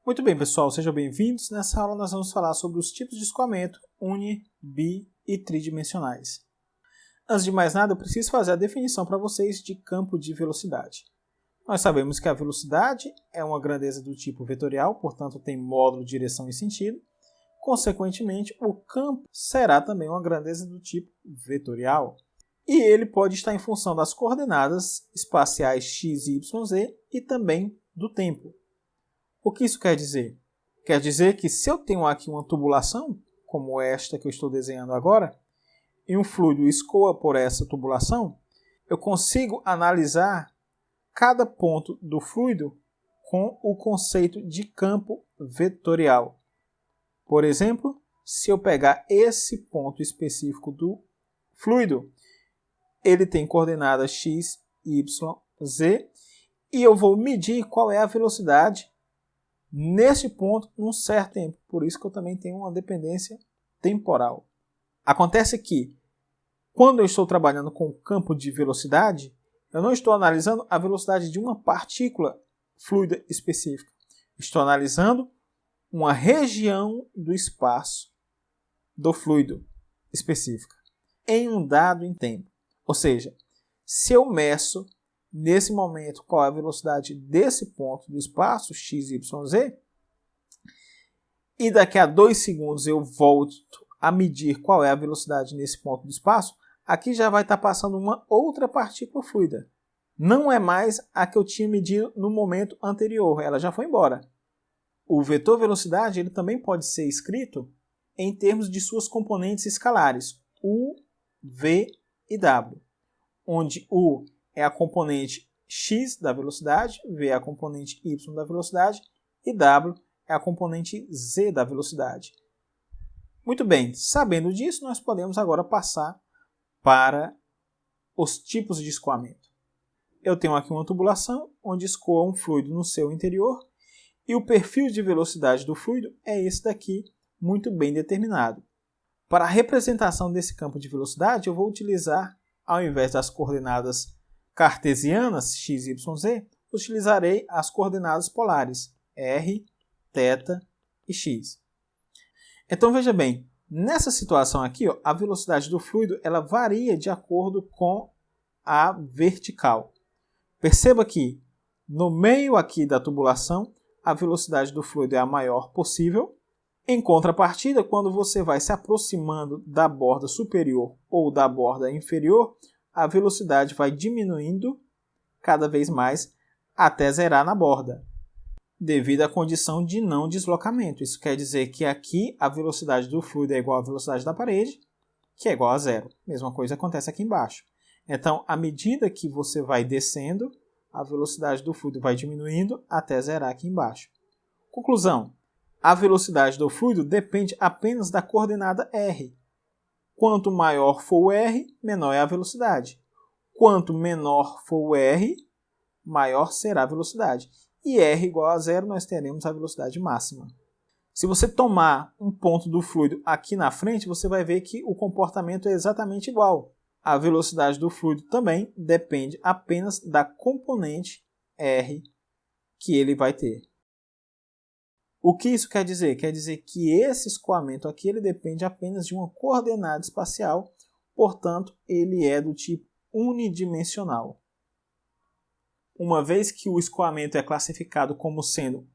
Muito bem, pessoal, sejam bem-vindos. Nessa aula nós vamos falar sobre os tipos de escoamento uni-, bi- e tridimensionais. Antes de mais nada, eu preciso fazer a definição para vocês de campo de velocidade. Nós sabemos que a velocidade é uma grandeza do tipo vetorial, portanto tem módulo, direção e sentido. Consequentemente, o campo será também uma grandeza do tipo vetorial. E ele pode estar em função das coordenadas espaciais x, y, z e também do tempo. O que isso quer dizer? Quer dizer que se eu tenho aqui uma tubulação, como esta que eu estou desenhando agora, e um fluido escoa por essa tubulação, eu consigo analisar cada ponto do fluido com o conceito de campo vetorial. Por exemplo, se eu pegar esse ponto específico do fluido, ele tem coordenadas x, y, z, e eu vou medir qual é a velocidade nesse ponto num certo tempo. Por isso que eu também tenho uma dependência temporal. Acontece que, quando eu estou trabalhando com o campo de velocidade, eu não estou analisando a velocidade de uma partícula fluida específica. Estou analisando uma região do espaço do fluido específica em um dado tempo. Ou seja, se eu meço nesse momento qual é a velocidade desse ponto do espaço, x, y, z, e daqui a 2 segundos eu volto a medir qual é a velocidade nesse ponto do espaço, aqui já vai estar passando uma outra partícula fluida. Não é mais a que eu tinha medido no momento anterior, ela já foi embora. O vetor velocidade ele também pode ser escrito em termos de suas componentes escalares, u, v e w, onde u é a componente x da velocidade, v é a componente y da velocidade e w é a componente z da velocidade. Muito bem, sabendo disso, nós podemos agora passar para os tipos de escoamento. Eu tenho aqui uma tubulação onde escoa um fluido no seu interior e o perfil de velocidade do fluido é esse daqui, muito bem determinado. Para a representação desse campo de velocidade, eu vou utilizar, ao invés das coordenadas cartesianas, x, y, z, utilizarei as coordenadas polares, r, θ e x. Então veja bem, nessa situação aqui, a velocidade do fluido ela varia de acordo com a vertical. Perceba que no meio aqui da tubulação, a velocidade do fluido é a maior possível. Em contrapartida, quando você vai se aproximando da borda superior ou da borda inferior, a velocidade vai diminuindo cada vez mais até zerar na borda, devido à condição de não deslocamento. Isso quer dizer que aqui a velocidade do fluido é igual à velocidade da parede, que é igual a zero. Mesma coisa acontece aqui embaixo. Então, à medida que você vai descendo, a velocidade do fluido vai diminuindo até zerar aqui embaixo. Conclusão: a velocidade do fluido depende apenas da coordenada r. Quanto maior for o r, menor é a velocidade. Quanto menor for o r, maior será a velocidade. E r igual a zero, nós teremos a velocidade máxima. Se você tomar um ponto do fluido aqui na frente, você vai ver que o comportamento é exatamente igual. A velocidade do fluido também depende apenas da componente r que ele vai ter. O que isso quer dizer? Quer dizer que esse escoamento aqui ele depende apenas de uma coordenada espacial, portanto, ele é do tipo unidimensional. Uma vez que o escoamento é classificado como sendo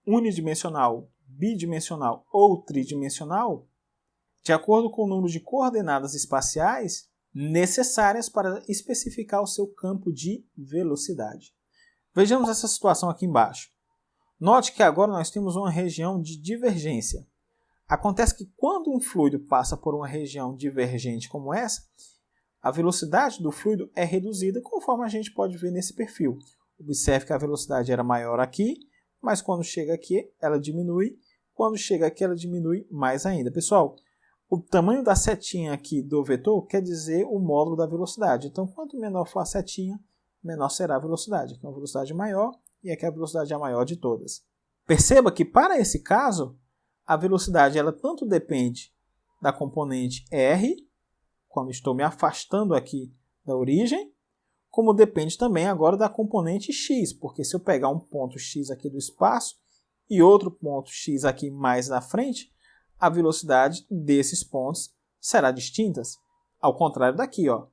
unidimensional, bidimensional ou tridimensional, de acordo com o número de coordenadas espaciais necessárias para especificar o seu campo de velocidade. Vejamos essa situação aqui embaixo. Note que agora nós temos uma região de divergência. Acontece que quando um fluido passa por uma região divergente como essa, a velocidade do fluido é reduzida, conforme a gente pode ver nesse perfil. Observe que a velocidade era maior aqui, mas quando chega aqui ela diminui, quando chega aqui ela diminui mais ainda. Pessoal, o tamanho da setinha aqui do vetor quer dizer o módulo da velocidade. Então, quanto menor for a setinha, menor será a velocidade. Aqui é uma velocidade maior e aqui a velocidade é a maior de todas. Perceba que para esse caso, a velocidade ela tanto depende da componente r, quando estou me afastando aqui da origem, como depende também agora da componente x, porque se eu pegar um ponto x aqui do espaço e outro ponto x aqui mais na frente, a velocidade desses pontos será distinta. Ao contrário daqui, ó.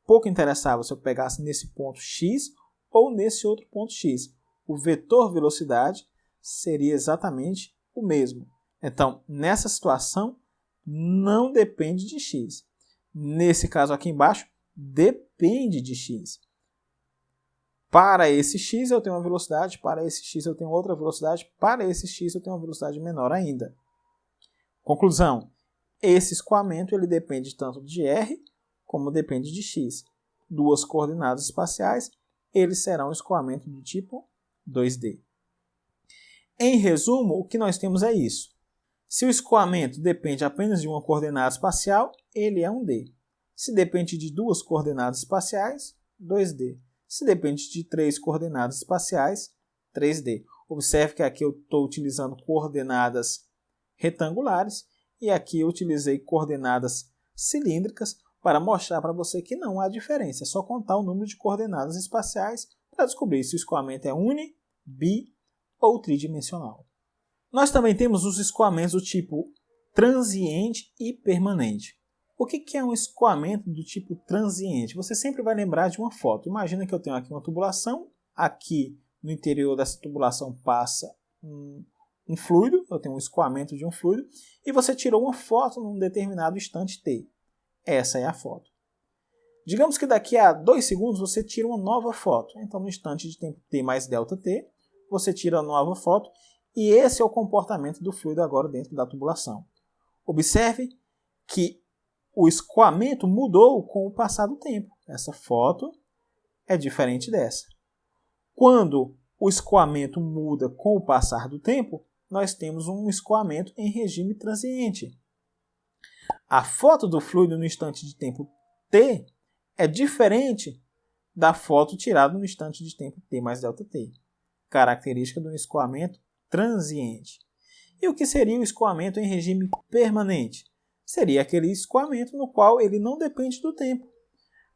Pouco interessava se eu pegasse nesse ponto x ou nesse outro ponto x. O vetor velocidade seria exatamente o mesmo. Então, nessa situação, não depende de x. Nesse caso aqui embaixo, depende de x. Para esse x eu tenho uma velocidade, para esse x eu tenho outra velocidade, para esse x eu tenho uma velocidade menor ainda. Conclusão, esse escoamento ele depende tanto de r como depende de x. Duas coordenadas espaciais, eles serão escoamento do tipo 2D. Em resumo, o que nós temos é isso. Se o escoamento depende apenas de uma coordenada espacial, ele é um D. Se depende de duas coordenadas espaciais, 2D. Se depende de três coordenadas espaciais, 3D. Observe que aqui eu estou utilizando coordenadas retangulares e aqui eu utilizei coordenadas cilíndricas para mostrar para você que não há diferença. É só contar o número de coordenadas espaciais para descobrir se o escoamento é uni, bi ou tridimensional. Nós também temos os escoamentos do tipo transiente e permanente. O que é um escoamento do tipo transiente? Você sempre vai lembrar de uma foto. Imagina que eu tenho aqui uma tubulação, aqui no interior dessa tubulação passa um fluido, eu tenho um escoamento de um fluido, e você tirou uma foto num determinado instante t. Essa é a foto. Digamos que daqui a 2 segundos você tira uma nova foto. Então, no instante de tempo t mais ΔT, você tira a nova foto, e esse é o comportamento do fluido agora dentro da tubulação. Observe que o escoamento mudou com o passar do tempo. Essa foto é diferente dessa. Quando o escoamento muda com o passar do tempo, nós temos um escoamento em regime transiente. A foto do fluido no instante de tempo t é diferente da foto tirada no instante de tempo t mais ΔT. Característica do escoamento transiente. E o que seria o escoamento em regime permanente? Seria aquele escoamento no qual ele não depende do tempo.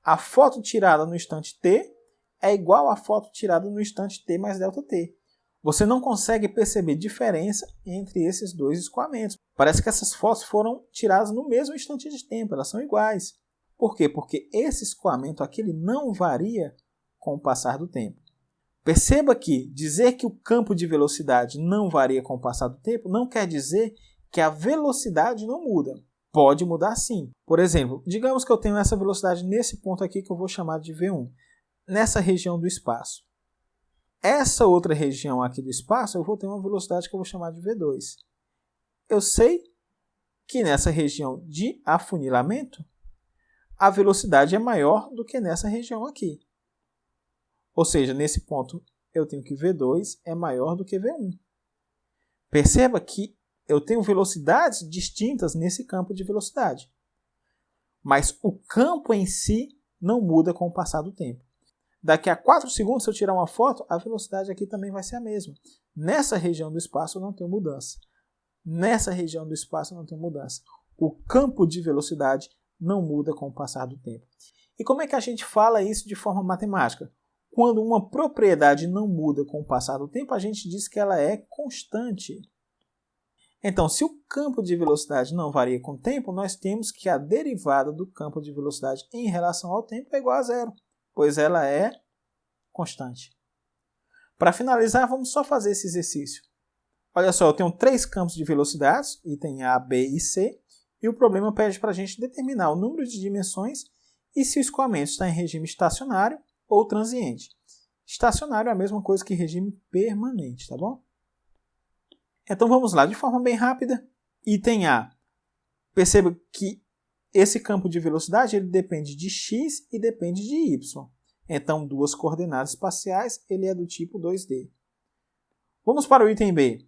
A foto tirada no instante t é igual à foto tirada no instante t mais ΔT. Você não consegue perceber diferença entre esses dois escoamentos. Parece que essas fotos foram tiradas no mesmo instante de tempo, elas são iguais. Por quê? Porque esse escoamento aqui ele não varia com o passar do tempo. Perceba que dizer que o campo de velocidade não varia com o passar do tempo não quer dizer que a velocidade não muda. Pode mudar sim. Por exemplo, digamos que eu tenho essa velocidade nesse ponto aqui que eu vou chamar de V1, nessa região do espaço. Essa outra região aqui do espaço eu vou ter uma velocidade que eu vou chamar de V2. Eu sei que nessa região de afunilamento, a velocidade é maior do que nessa região aqui. Ou seja, nesse ponto eu tenho que V2 é maior do que V1. Perceba que eu tenho velocidades distintas nesse campo de velocidade. Mas o campo em si não muda com o passar do tempo. Daqui a 4 segundos, se eu tirar uma foto, a velocidade aqui também vai ser a mesma. Nessa região do espaço eu não tenho mudança. Nessa região do espaço eu não tenho mudança. O campo de velocidade não muda com o passar do tempo. E como é que a gente fala isso de forma matemática? Quando uma propriedade não muda com o passar do tempo, a gente diz que ela é constante. Então, se o campo de velocidade não varia com o tempo, nós temos que a derivada do campo de velocidade em relação ao tempo é igual a zero, pois ela é constante. Para finalizar, vamos só fazer esse exercício. Olha só, eu tenho 3 campos de velocidades, item A, B e C, e o problema pede para a gente determinar o número de dimensões e se o escoamento está em regime estacionário ou transiente. Estacionário é a mesma coisa que regime permanente, tá bom? Então vamos lá, de forma bem rápida. Item A. Perceba que esse campo de velocidade ele depende de x e depende de y. Então, duas coordenadas espaciais, ele é do tipo 2D. Vamos para o item B.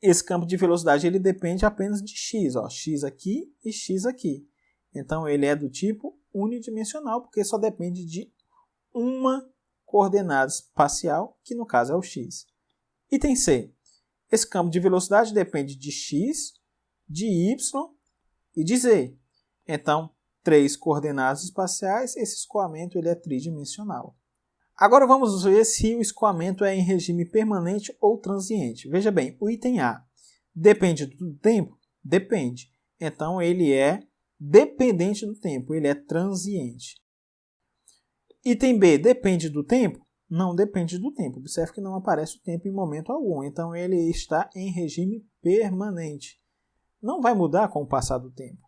Esse campo de velocidade ele depende apenas de x. Ó, x aqui e x aqui. Então, ele é do tipo unidimensional, porque só depende de uma coordenada espacial, que no caso é o x. Item C. Esse campo de velocidade depende de x, de y e de z. Então, 3 coordenadas espaciais, esse escoamento ele é tridimensional. Agora vamos ver se o escoamento é em regime permanente ou transiente. Veja bem, o item A depende do tempo? Depende. Então ele é dependente do tempo, ele é transiente. Item B depende do tempo? Não depende do tempo. Observe que não aparece o tempo em momento algum. Então ele está em regime permanente. Não vai mudar com o passar do tempo.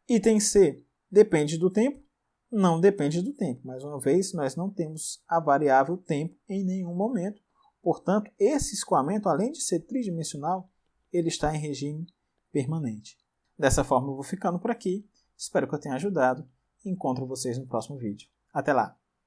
Item C depende do tempo? Não depende do tempo. Mais uma vez, nós não temos a variável tempo em nenhum momento. Portanto, esse escoamento, além de ser tridimensional, ele está em regime permanente. Dessa forma, eu vou ficando por aqui. Espero que eu tenha ajudado. Encontro vocês no próximo vídeo. Até lá!